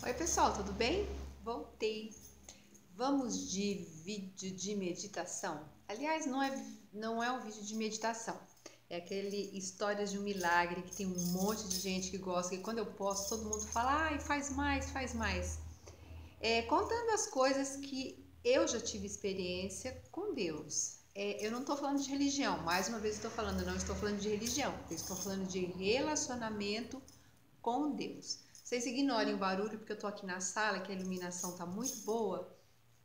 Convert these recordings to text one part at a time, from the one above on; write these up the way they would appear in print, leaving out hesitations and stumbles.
Oi pessoal, tudo bem? Voltei. Vamos de vídeo de meditação. Aliás, não é um vídeo de meditação. É aquele Histórias de um Milagre que tem um monte de gente que gosta. E quando eu posto, todo mundo fala, ai, faz mais, faz mais. Contando as coisas que eu já tive experiência com Deus. Eu não estou falando de religião, mais uma vez estou falando, não estou falando de religião, eu estou falando de relacionamento com Deus. Vocês ignorem o barulho porque eu tô aqui na sala, que a iluminação tá muito boa.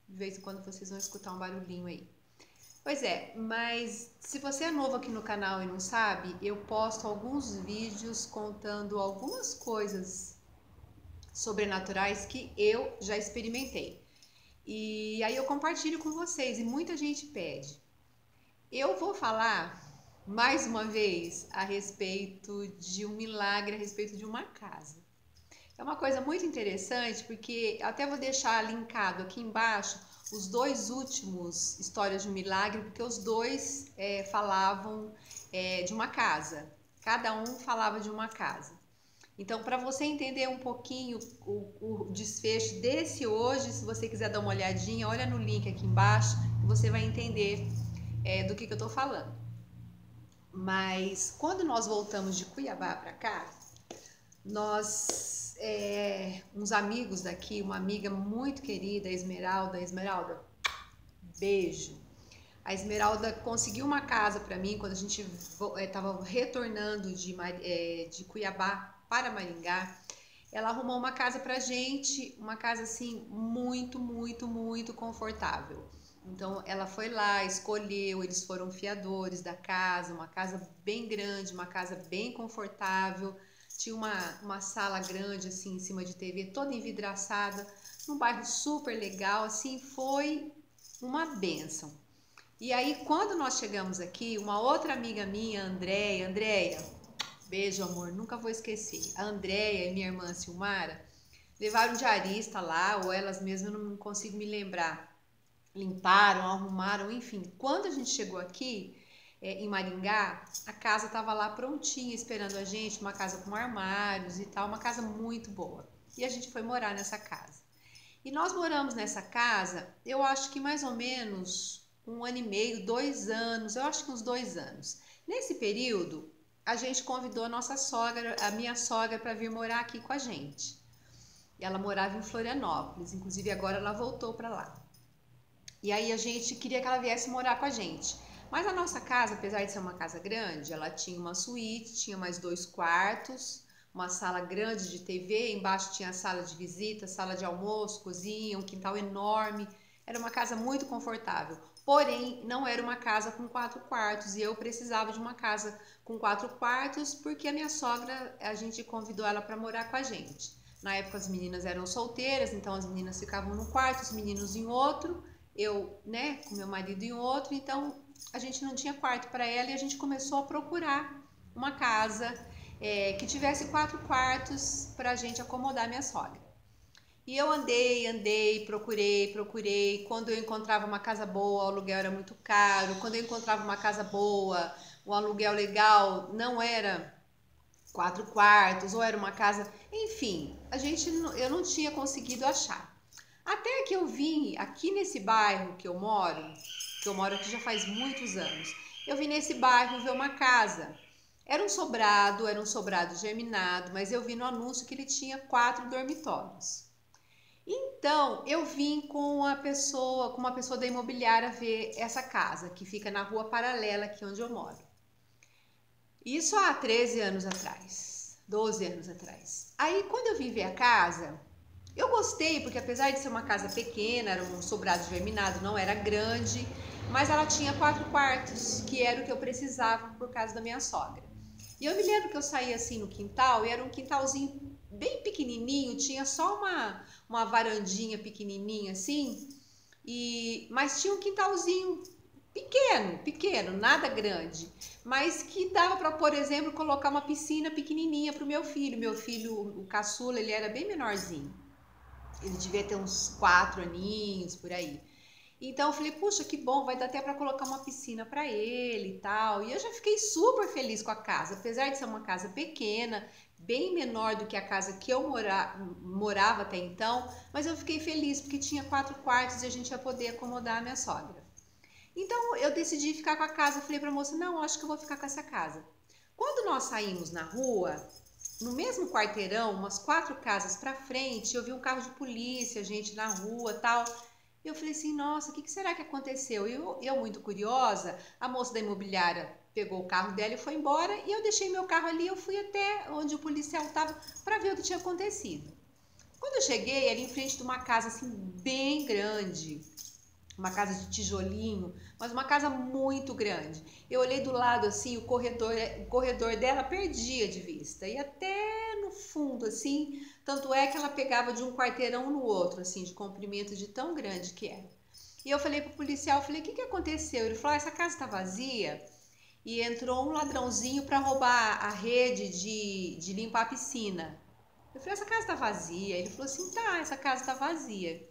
De vez em quando vocês vão escutar um barulhinho aí. Pois é, mas se você é novo aqui no canal e não sabe, eu posto alguns vídeos contando algumas coisas sobrenaturais que eu já experimentei. E aí eu compartilho com vocês e muita gente pede. Eu vou falar mais uma vez a respeito de um milagre, a respeito de uma casa. É uma coisa muito interessante porque até vou deixar linkado aqui embaixo os dois últimos Histórias de um Milagre, porque os dois falavam de uma casa. Cada um falava de uma casa. Então, para você entender um pouquinho o desfecho desse hoje, se você quiser dar uma olhadinha, olha no link aqui embaixo que você vai entender do que eu estou falando. Mas quando nós voltamos de Cuiabá para cá, nós, uns amigos daqui, uma amiga muito querida, Esmeralda, beijo. A Esmeralda conseguiu uma casa para mim quando a gente estava retornando de Cuiabá para Maringá. Ela arrumou uma casa pra gente, uma casa assim muito confortável. Então ela foi lá, escolheu, eles foram fiadores da casa, uma casa bem grande, uma casa bem confortável. Tinha uma sala grande assim em cima de TV, toda envidraçada, num bairro super legal, assim, foi uma bênção. E aí quando nós chegamos aqui, uma outra amiga minha, Andréia, beijo amor, nunca vou esquecer, a Andréia e minha irmã Silmara, levaram um diarista lá, ou elas mesmas, eu não consigo me lembrar, limparam, arrumaram, enfim. Quando a gente chegou aqui, em Maringá, a casa estava lá prontinha, esperando a gente, uma casa com armários e tal, uma casa muito boa. E a gente foi morar nessa casa. E nós moramos nessa casa, eu acho que mais ou menos 1 ano e meio, 2 anos, eu acho que uns 2 anos. Nesse período, a gente convidou a nossa sogra, a minha sogra, para vir morar aqui com a gente. E ela morava em Florianópolis, inclusive agora ela voltou para lá. E aí a gente queria que ela viesse morar com a gente. Mas a nossa casa, apesar de ser uma casa grande, ela tinha uma suíte, tinha mais 2 quartos, uma sala grande de TV, embaixo tinha a sala de visita, sala de almoço, cozinha, um quintal enorme. Era uma casa muito confortável. Porém, não era uma casa com 4 quartos e eu precisava de uma casa com 4 quartos porque a minha sogra, a gente convidou ela para morar com a gente. Na época as meninas eram solteiras, então as meninas ficavam num quarto, os meninos em outro, eu, né, com meu marido em outro, então a gente não tinha quarto para ela e a gente começou a procurar uma casa que tivesse 4 quartos para a gente acomodar minha sogra. E eu andei, procurei. Quando eu encontrava uma casa boa, o aluguel era muito caro. Quando eu encontrava uma casa boa, um aluguel legal, não era 4 quartos, ou era uma casa. Enfim, eu não tinha conseguido achar. Até que eu vim aqui nesse bairro que eu moro aqui já faz muitos anos. Eu vim nesse bairro ver uma casa. Era um sobrado geminado, mas eu vi no anúncio que ele tinha 4 dormitórios. Então, eu vim com uma pessoa da imobiliária ver essa casa, que fica na rua paralela aqui onde eu moro. Isso há 13 anos atrás, 12 anos atrás. Aí, quando eu vim ver a casa, eu gostei, porque apesar de ser uma casa pequena, era um sobrado germinado, não era grande, mas ela tinha 4 quartos, que era o que eu precisava por causa da minha sogra. E eu me lembro que eu saí assim no quintal, e era um quintalzinho bem pequenininho, tinha só uma varandinha pequenininha assim, mas tinha um quintalzinho pequeno, nada grande, mas que dava para, por exemplo, colocar uma piscina pequenininha para o meu filho. Meu filho, o caçula, ele era bem menorzinho. Ele devia ter uns 4 aninhos, por aí. Então eu falei, puxa, que bom, vai dar até para colocar uma piscina para ele e tal. E eu já fiquei super feliz com a casa, apesar de ser uma casa pequena, bem menor do que a casa que eu morava até então, mas eu fiquei feliz porque tinha 4 quartos e a gente ia poder acomodar a minha sogra. Então eu decidi ficar com a casa. Eu falei para a moça, não, acho que eu vou ficar com essa casa. Quando nós saímos na rua, no mesmo quarteirão, umas 4 casas para frente, eu vi um carro de polícia, gente na rua, tal. E eu falei assim, nossa, o que será que aconteceu? Eu muito curiosa, a moça da imobiliária pegou o carro dela e foi embora, e eu deixei meu carro ali, eu fui até onde o policial estava para ver o que tinha acontecido. Quando eu cheguei, era em frente de uma casa assim bem grande, uma casa de tijolinho, mas uma casa muito grande. Eu olhei do lado assim, o corredor dela perdia de vista, e até no fundo assim, tanto é que ela pegava de um quarteirão no outro, assim, de comprimento de tão grande que era. E eu falei pro policial, eu falei, o que aconteceu? Ele falou, essa casa tá vazia e entrou um ladrãozinho para roubar a rede de limpar a piscina. Eu falei, essa casa tá vazia? Ele falou assim, tá, essa casa tá vazia.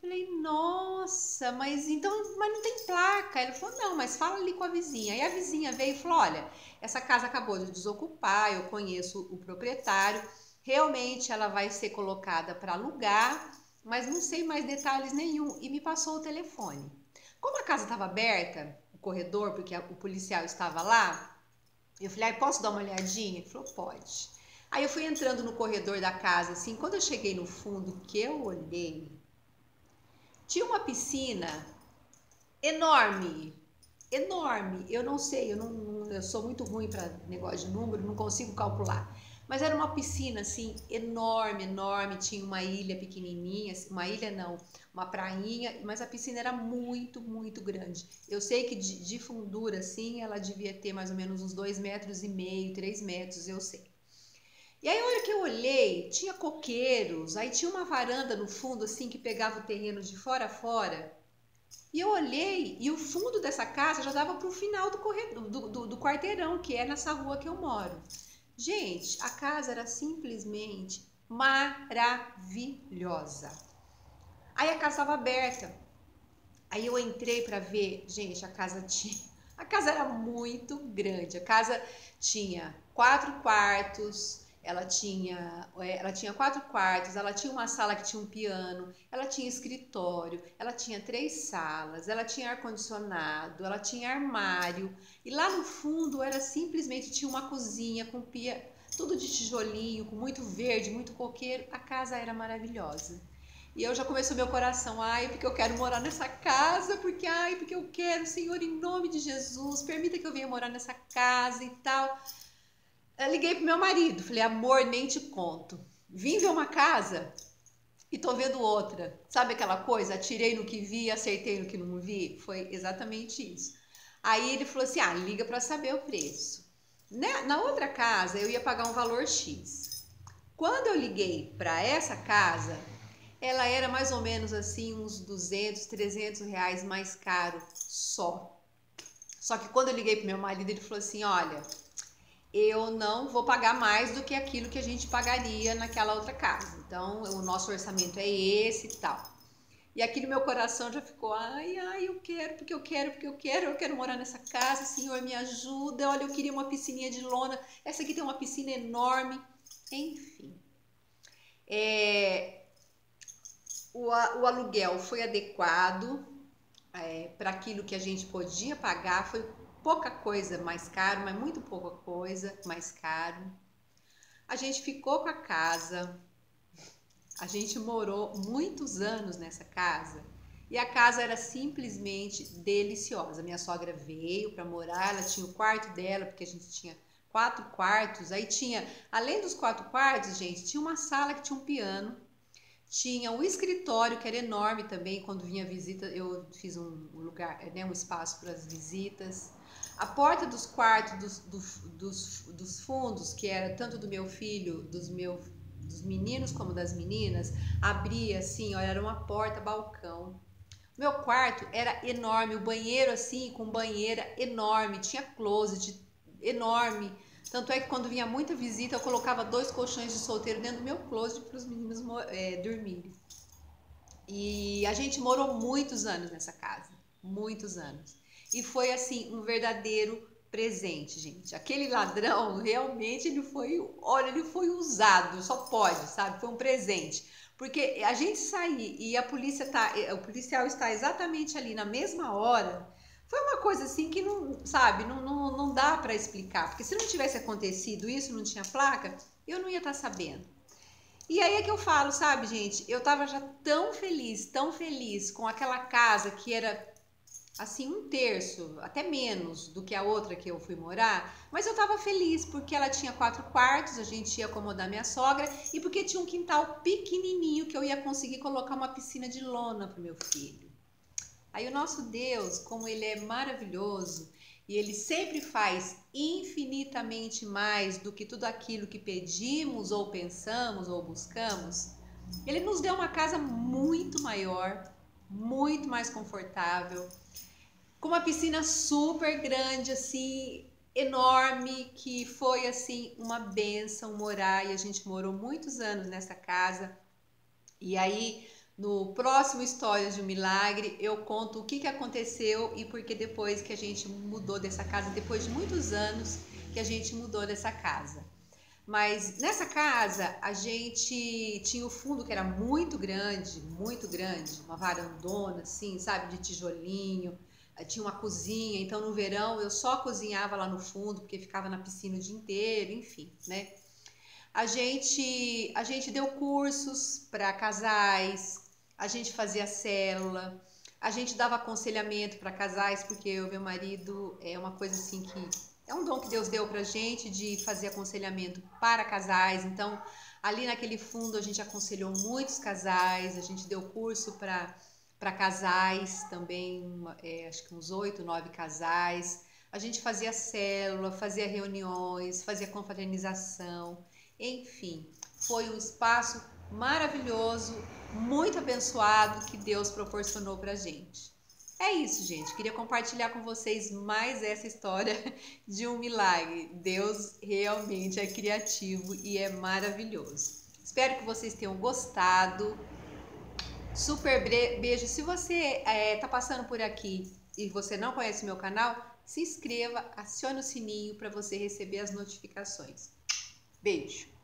Falei, nossa, mas não tem placa. Ele falou, não, mas fala ali com a vizinha. Aí a vizinha veio e falou, olha, essa casa acabou de desocupar, eu conheço o proprietário, realmente ela vai ser colocada para alugar, mas não sei mais detalhes nenhum. E me passou o telefone. Como a casa estava aberta, o corredor, porque o policial estava lá, eu falei, posso dar uma olhadinha? Ele falou, pode. Aí eu fui entrando no corredor da casa, assim, quando eu cheguei no fundo, que eu olhei, tinha uma piscina enorme, enorme. Eu não sei, eu sou muito ruim para negócio de número, não consigo calcular. Mas era uma piscina assim enorme, enorme. Tinha uma ilha pequenininha, uma ilha não, uma prainha, mas a piscina era muito, muito grande. Eu sei que de fundura assim, ela devia ter mais ou menos uns 2,5 metros, 3 metros, eu sei. E aí, a hora que eu olhei, tinha coqueiros, aí tinha uma varanda no fundo, assim, que pegava o terreno de fora a fora. E eu olhei, e o fundo dessa casa já dava para o final do, corredor, do quarteirão, que é nessa rua que eu moro. Gente, a casa era simplesmente maravilhosa. Aí a casa estava aberta. Aí eu entrei para ver, gente, a casa era muito grande. A casa tinha 4 quartos, ela tinha 4 quartos, ela tinha uma sala que tinha um piano, ela tinha escritório, ela tinha 3 salas, ela tinha ar-condicionado, ela tinha armário, e lá no fundo era simplesmente tinha uma cozinha com pia, tudo de tijolinho, com muito verde, muito coqueiro. A casa era maravilhosa. E eu já começou meu coração, ai, porque eu quero morar nessa casa, porque eu quero, Senhor, em nome de Jesus, permita que eu venha morar nessa casa e tal. Eu liguei pro meu marido, falei, amor, nem te conto. Vim ver uma casa e tô vendo outra. Sabe aquela coisa? Atirei no que vi, acertei no que não vi? Foi exatamente isso. Aí ele falou assim, liga para saber o preço. Na outra casa, eu ia pagar um valor X. Quando eu liguei para essa casa, ela era mais ou menos assim, uns 200, 300 reais mais caro só. Só que quando eu liguei pro meu marido, ele falou assim, olha, eu não vou pagar mais do que aquilo que a gente pagaria naquela outra casa. Então, o nosso orçamento é esse e tal. E aqui no meu coração já ficou, ai, eu quero, eu quero morar nessa casa, Senhor, me ajuda. Olha, eu queria uma piscininha de lona, essa aqui tem uma piscina enorme. Enfim, o aluguel foi adequado para aquilo que a gente podia pagar, foi pouca coisa mais caro, mas muito pouca coisa mais caro. A gente ficou com a casa, a gente morou muitos anos nessa casa e a casa era simplesmente deliciosa. Minha sogra veio para morar, ela tinha o quarto dela, porque a gente tinha 4 quartos. Aí tinha, além dos 4 quartos, gente, tinha uma sala que tinha um piano, tinha um escritório que era enorme também. Quando vinha visita, eu fiz um lugar, né, um espaço para as visitas. A porta dos quartos dos fundos, que era tanto do meu filho, dos meninos como das meninas, abria assim, olha, era uma porta balcão. Meu quarto era enorme, o banheiro assim, com banheira enorme, tinha closet enorme. Tanto é que quando vinha muita visita, eu colocava 2 colchões de solteiro dentro do meu closet para os meninos dormirem. E a gente morou muitos anos nessa casa, muitos anos. E foi assim um verdadeiro presente, gente. Aquele ladrão realmente ele foi, olha, ele foi usado, só pode, sabe? Foi um presente. Porque a gente sair e a polícia tá, o policial está exatamente ali na mesma hora, foi uma coisa assim que não, sabe, não dá para explicar. Porque se não tivesse acontecido isso, não tinha placa, eu não ia estar sabendo. E aí é que eu falo, sabe, gente? Eu tava já tão feliz com aquela casa que era assim um terço, até menos do que a outra que eu fui morar, mas eu tava feliz porque ela tinha 4 quartos, a gente ia acomodar minha sogra e porque tinha um quintal pequenininho que eu ia conseguir colocar uma piscina de lona pro meu filho. Aí o nosso Deus, como ele é maravilhoso e ele sempre faz infinitamente mais do que tudo aquilo que pedimos ou pensamos ou buscamos, ele nos deu uma casa muito maior, muito mais confortável, com uma piscina super grande, assim, enorme, que foi assim uma bênção morar e a gente morou muitos anos nessa casa. E aí, no próximo Histórias de um Milagre, eu conto o que aconteceu e por que depois que a gente mudou dessa casa, depois de muitos anos que a gente mudou dessa casa. Mas nessa casa a gente tinha o fundo que era muito grande, uma varandona assim, sabe, de tijolinho. Tinha uma cozinha, então no verão eu só cozinhava lá no fundo porque ficava na piscina o dia inteiro, enfim, né? A gente deu cursos para casais, a gente fazia célula, a gente dava aconselhamento para casais, porque eu e meu marido é uma coisa assim que é um dom que Deus deu pra gente de fazer aconselhamento para casais. Então, ali naquele fundo a gente aconselhou muitos casais, a gente deu curso para casais também, acho que uns 8, 9 casais. A gente fazia célula, fazia reuniões, fazia confraternização. Enfim, foi um espaço maravilhoso, muito abençoado que Deus proporcionou pra gente. É isso, gente. Queria compartilhar com vocês mais essa história de um milagre. Deus realmente é criativo e é maravilhoso. Espero que vocês tenham gostado. Super beijo. Se você está passando por aqui e você não conhece meu canal, se inscreva, acione o sininho para você receber as notificações. Beijo!